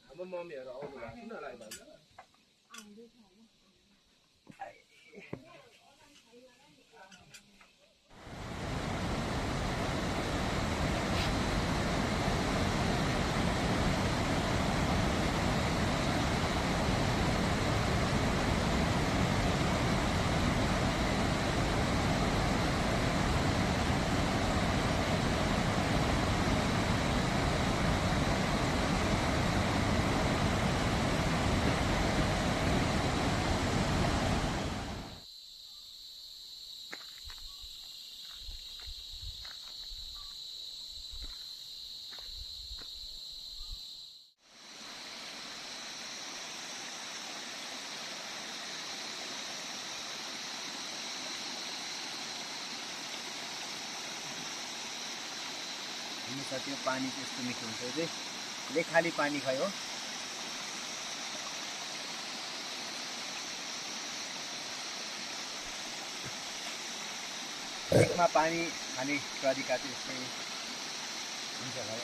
हाम्रो मम्मीहरु आउनु भएको छैन होला दाजु त्यो पानी चाहिँ यस्तो मिठो हुन्छ चाहिँ लेखाली पानी खायो लेकमा पानी खाने तरिका चाहिँ यस्तै हुन्छ भाइ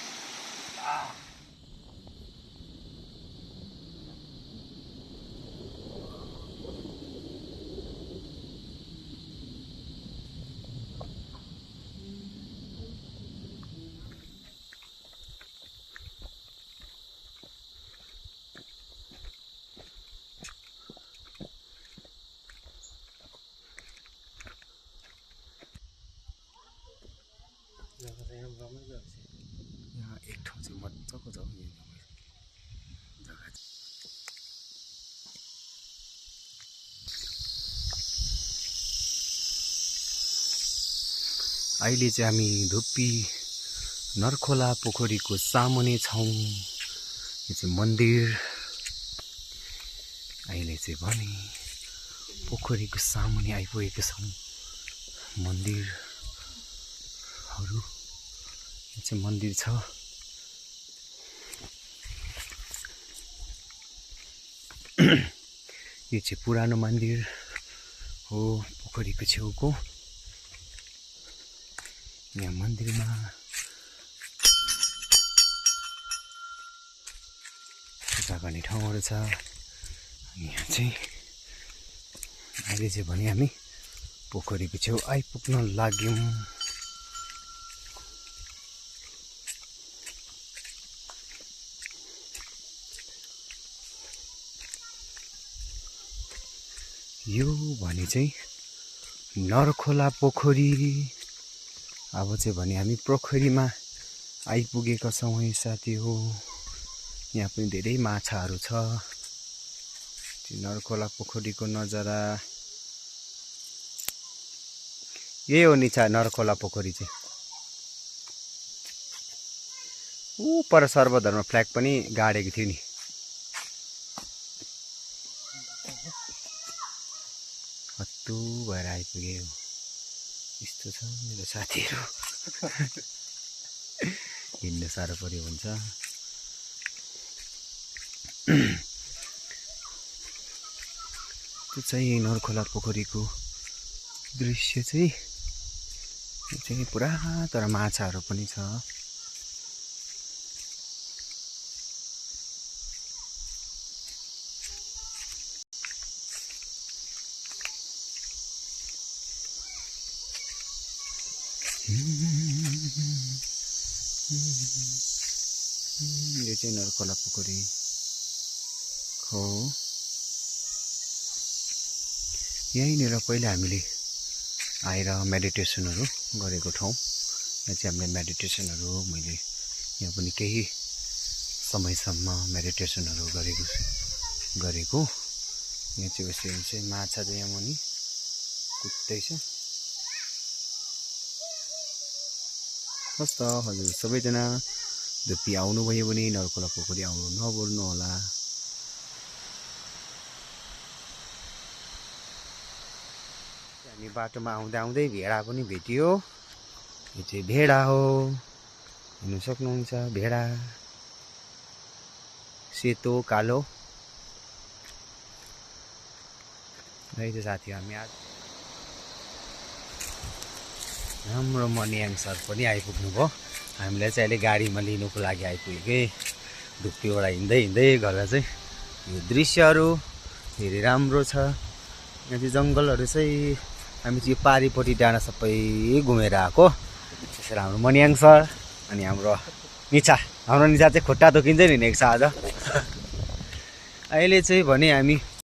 यहाँ एक ठाउँ चाहिँ मजाको छ जग्गा अहिले चाहिँ हामी धुप्पी नरखोला पोखरीको सामुने छौँ यो चाहिँ मन्दिर अहिले चाहिँ भने पोखरीको सामुने आइपुगेको छौँ मन्दिरहरू यो चाहिँ मन्दिर छ यो चाहिँ पुरानो मन्दिर हो पोखरीको छेउको यहाँ मन्दिरमा पूजा गर्ने ठाउँहरू छ यहाँ चाहिँ अहिले चाहिँ भने हामी पोखरीको छेउ आइपुग्न लाग्यौँ यो भने चाहिँ नरखोला पोखरी अब चाहिँ भने हामी पोखरीमा आइपुगेका छौँ है साथी हो यहाँ पनि धेरै माछाहरू छ नरखोला पोखरीको नजारा यही हो नि छ नरखोला पोखरी चाहिँ ऊ पर सर्वधर्म फ्ल्याग पनि गाडेको थियो नि हत्तु भएर आइपुग्यो यस्तो छ मेरो साथीहरू हिँड्न साह्रो पर्यो हुन्छ त्यो चाहिँ नरखोला पोखरीको दृश्य चाहिँ पुरा तर माछाहरू पनि छ यो चाहिँ नरखोला पोखरी हो यहीँनिर पहिला हामीले आएर मेडिटेसनहरू गरेको ठाउँ यहाँ चाहिँ हामीले मेडिटेसनहरू मैले यहाँ पनि केही समयसम्म मेडिटेसनहरू गरेको यहाँ चाहिँ यसरी चाहिँ माछा चाहिँ यहाँ मुनि कुद्दैछ हस् त हजुर सबैजना धुप्पी आउनुभयो भने नरखोला पोखरी आउनु नभुल्नु होला हामी बाटोमा आउँदै भेडा पनि भेटियो यो चाहिँ भेडा हो, हेर्नु सक्नुहुन्छ भेडा सेतो कालो। है त साथी हामी आज हाम्रो मनियाङ सर पनि आइपुग्नु भयो। हामीलाई चाहिँ अहिले गाडीमा लिनुको लागि आइपुग्यो। धुप्पीबाट हिँड्दै हिँड्दै गर्दा चाहिँ यो दृश्यहरू धेरै राम्रो छ। यहाँ चाहिँ जङ्गलहरू चाहिँ हामी चाहिँ यो पारिपट्टि डाँडा सबै घुमेर आएको। त्यसरी हाम्रो मनियाङ सर अनि हाम्रो निचा चाहिँ खुट्टा तोकिँदै हिँडेको छ आज। अहिले चाहिँ भने हामी